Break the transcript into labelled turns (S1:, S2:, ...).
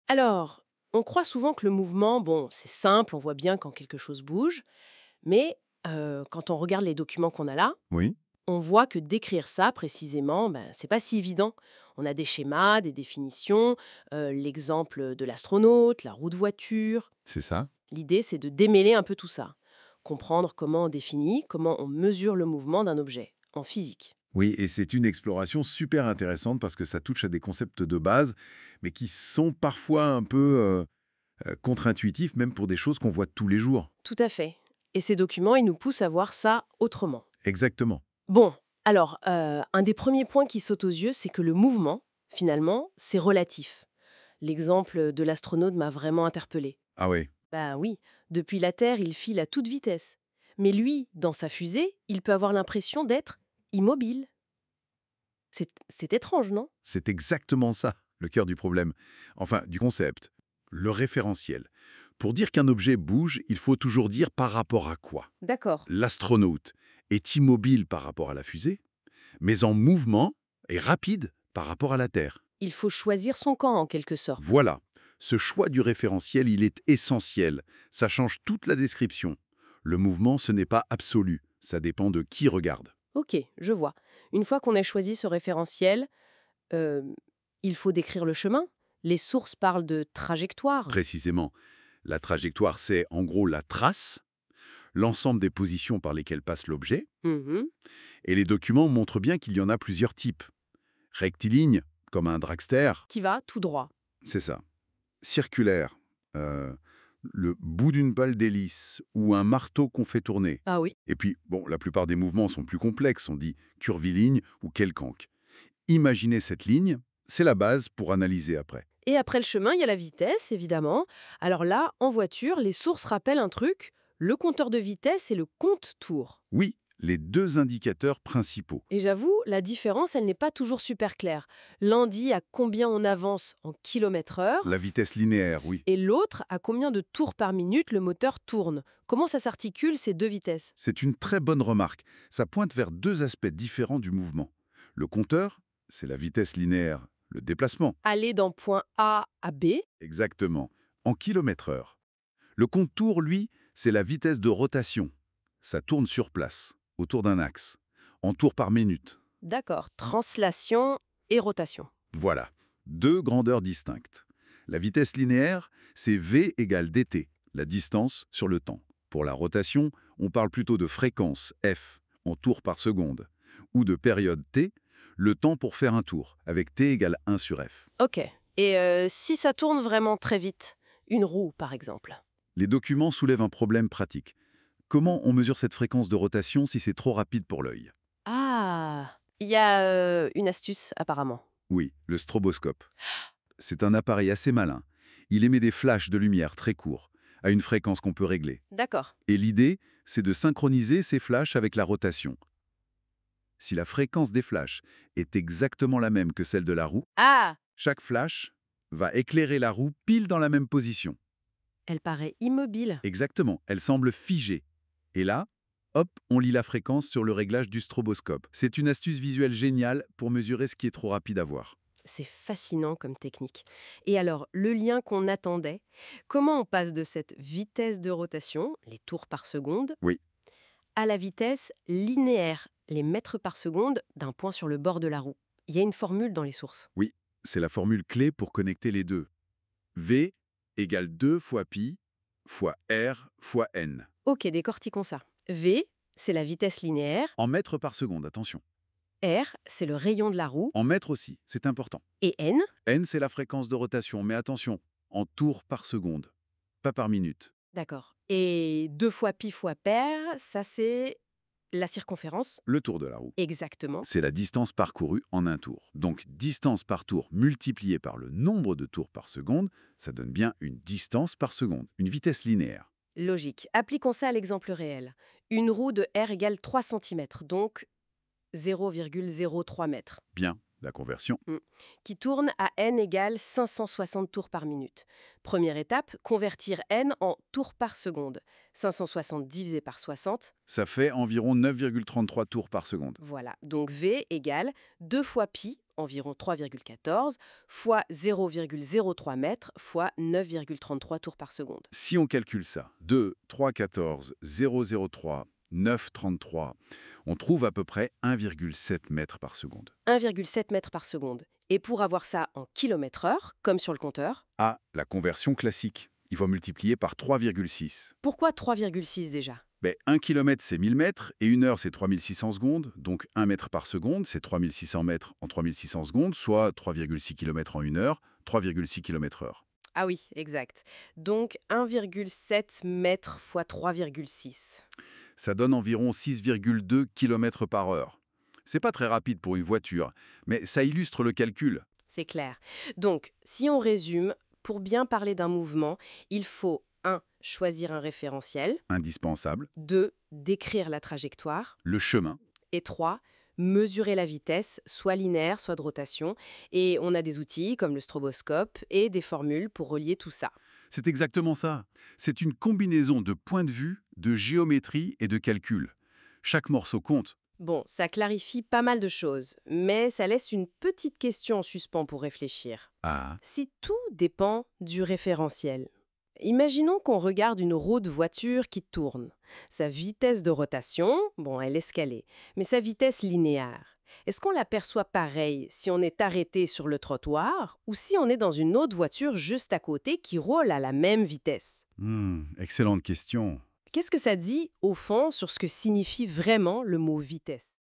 S1: Alors, on croit souvent que le mouvement, bon, c'est simple, on voit bien quand quelque chose bouge, mais quand on regarde les documents qu'on a là,
S2: Oui,
S1: on voit que décrire ça précisément, ben, c'est pas si évident. On a des schémas, des définitions, l'exemple de l'astronaute, la roue de voiture.
S2: c'est ça.
S1: L'idée, c'est de démêler un peu tout ça, comprendre comment on définit, comment on mesure le mouvement d'un objet, en physique.
S2: Oui, et c'est une exploration super intéressante parce que ça touche à des concepts de base, mais qui sont parfois un peu contre-intuitifs, même pour des choses qu'on voit tous les jours.
S1: Tout à fait. Et ces documents, ils nous poussent à voir ça autrement.
S2: Exactement.
S1: Bon, alors, un des premiers points qui saute aux yeux, c'est que le mouvement, finalement, c'est relatif. L'exemple de l'astronaute m'a vraiment interpellée.
S2: Ah ouais,
S1: Ben oui, depuis la Terre, il file à toute vitesse. Mais lui, dans sa fusée, il peut avoir l'impression d'être immobile. C'est étrange, non?
S2: c'est exactement ça, le cœur du problème. Enfin, du concept. Le référentiel. Pour dire qu'un objet bouge, il faut toujours dire par rapport à quoi.
S1: D'accord.
S2: L'astronaute est immobile par rapport à la fusée, mais en mouvement et rapide par rapport à la Terre.
S1: Il faut choisir son camp, en quelque sorte.
S2: Voilà. Ce choix du référentiel, il est essentiel. Ça change toute la description. Le mouvement, ce n'est pas absolu. Ça dépend de qui regarde.
S1: Ok, je vois. Une fois qu'on a choisi ce référentiel, euh, il faut décrire le chemin. Les sources parlent de trajectoire.
S2: Précisément, la trajectoire, c'est en gros la trace, l'ensemble des positions par lesquelles passe l'objet,
S1: Mhm.
S2: et les documents montrent bien qu'il y en a plusieurs types. Rectiligne, comme un dragster,
S1: Qui va tout droit.
S2: c'est ça. Circulaire, euh, le bout d'une balle d'hélice ou un marteau qu'on fait tourner.
S1: Ah oui.
S2: Et puis, bon, la plupart des mouvements sont plus complexes, on dit curviligne ou quelconque. Imaginez cette ligne, c'est la base pour analyser après.
S1: Et après le chemin, il y a la vitesse, évidemment. Alors là, en voiture, les sources rappellent un truc, le compteur de vitesse et le compte-tour.
S2: Oui, les deux indicateurs principaux.
S1: Et j'avoue, la différence, elle n'est pas toujours super claire. L'un dit à combien on avance en kilomètres
S2: La
S1: heure,
S2: vitesse linéaire, oui.
S1: et l'autre à combien de tours par minute le moteur tourne. Comment ça s'articule, ces deux vitesses?
S2: C'est une très bonne remarque. Ça pointe vers deux aspects différents du mouvement. Le compteur, c'est la vitesse linéaire, le déplacement,
S1: Aller d'un point A à B.
S2: exactement, en kilomètres heure. Le contour, lui, c'est la vitesse de rotation. Ça tourne sur place, autour d'un axe, en tours par minute.
S1: D'accord, translation et rotation.
S2: Voilà, deux grandeurs distinctes. La vitesse linéaire, c'est v égale dt, la distance sur le temps. Pour la rotation, on parle plutôt de fréquence f, en tours par seconde, ou de période t, le temps pour faire un tour, avec t égale 1 sur f.
S1: Ok. Et si ça tourne vraiment très vite, une roue par exemple.
S2: Les documents soulèvent un problème pratique. Comment on mesure cette fréquence de rotation si c'est trop rapide pour l'œil?
S1: Ah, il y a une astuce apparemment.
S2: Oui, le stroboscope. C'est un appareil assez malin. Il émet des flashs de lumière très courts, à une fréquence qu'on peut régler.
S1: D'accord.
S2: Et l'idée, c'est de synchroniser ces flashs avec la rotation. Si la fréquence des flashs est exactement la même que celle de la roue,
S1: Ah,
S2: chaque flash va éclairer la roue pile dans la même position.
S1: elle paraît immobile.
S2: Exactement, elle semble figée. Et là, hop, on lit la fréquence sur le réglage du stroboscope. C'est une astuce visuelle géniale pour mesurer ce qui est trop rapide à voir.
S1: C'est fascinant comme technique. Et alors, le lien qu'on attendait, comment on passe de cette vitesse de rotation, les tours par seconde,
S2: Oui,
S1: à la vitesse linéaire, les mètres par seconde d'un point sur le bord de la roue? Il y a une formule dans les sources.
S2: oui, c'est la formule clé pour connecter les deux. V égale 2 fois pi fois R fois N.
S1: Ok, décortiquons ça. V, c'est la vitesse linéaire.
S2: En mètres par seconde, attention.
S1: R, c'est le rayon de la roue.
S2: En mètres aussi, c'est important.
S1: Et N,
S2: N, c'est la fréquence de rotation, mais attention, en tours par seconde, pas par minute.
S1: d'accord. Et 2 fois pi fois per, ça c'est la circonférence.
S2: Le tour de la roue.
S1: Exactement.
S2: C'est la distance parcourue en un tour. Donc, distance par tour multipliée par le nombre de tours par seconde, ça donne bien une distance par seconde, une vitesse linéaire.
S1: Logique. Appliquons ça à l'exemple réel. Une roue de R égale 3 cm, donc 0,03 mètres,
S2: Bien, la conversion.
S1: qui tourne à N égale 560 tours par minute. Première étape, convertir N en tours par seconde. 560 divisé par 60,
S2: Ça fait environ 9,33 tours par seconde.
S1: voilà. Donc V égale 2 fois pi environ 3,14, fois 0,03 mètres, fois 9,33 tours par seconde.
S2: Si on calcule ça, 2, 3, 14, 003, 9, 33, on trouve à peu près 1,7 mètres par seconde.
S1: 1,7 mètres par seconde. Et pour avoir ça en kilomètres-heure, comme sur le compteur,
S2: Ah, la conversion classique. Il faut multiplier par 3,6.
S1: pourquoi 3,6 déjà?
S2: 1 km, c'est 1000 mètres, et 1 heure, c'est 3600 secondes. Donc 1 mètre par seconde, c'est 3600 mètres en 3600 secondes, soit 3,6 km en 1 heure, 3,6 km heure.
S1: Ah oui, exact. Donc 1,7 mètres fois 3,6.
S2: Ça donne environ 6,2 km par heure. C'est pas très rapide pour une voiture, mais ça illustre le calcul.
S1: C'est clair. Donc, si on résume, pour bien parler d'un mouvement, il faut 1. Choisir un référentiel,
S2: Indispensable.
S1: 2. Décrire la trajectoire,
S2: Le chemin.
S1: et 3. Mesurer la vitesse, soit linéaire, soit de rotation. Et on a des outils comme le stroboscope et des formules pour relier tout ça.
S2: C'est exactement ça. C'est une combinaison de points de vue, de géométrie et de calcul. Chaque morceau compte.
S1: Bon, ça clarifie pas mal de choses, mais ça laisse une petite question en suspens pour réfléchir.
S2: Ah,
S1: Si tout dépend du référentiel, imaginons qu'on regarde une roue de voiture qui tourne. Sa vitesse de rotation, bon, elle est escalée, mais sa vitesse linéaire, est-ce qu'on l'aperçoit pareil si on est arrêté sur le trottoir ou si on est dans une autre voiture juste à côté qui roule à la même vitesse?
S2: excellente question.
S1: Qu'est-ce que ça dit, au fond, sur ce que signifie vraiment le mot vitesse?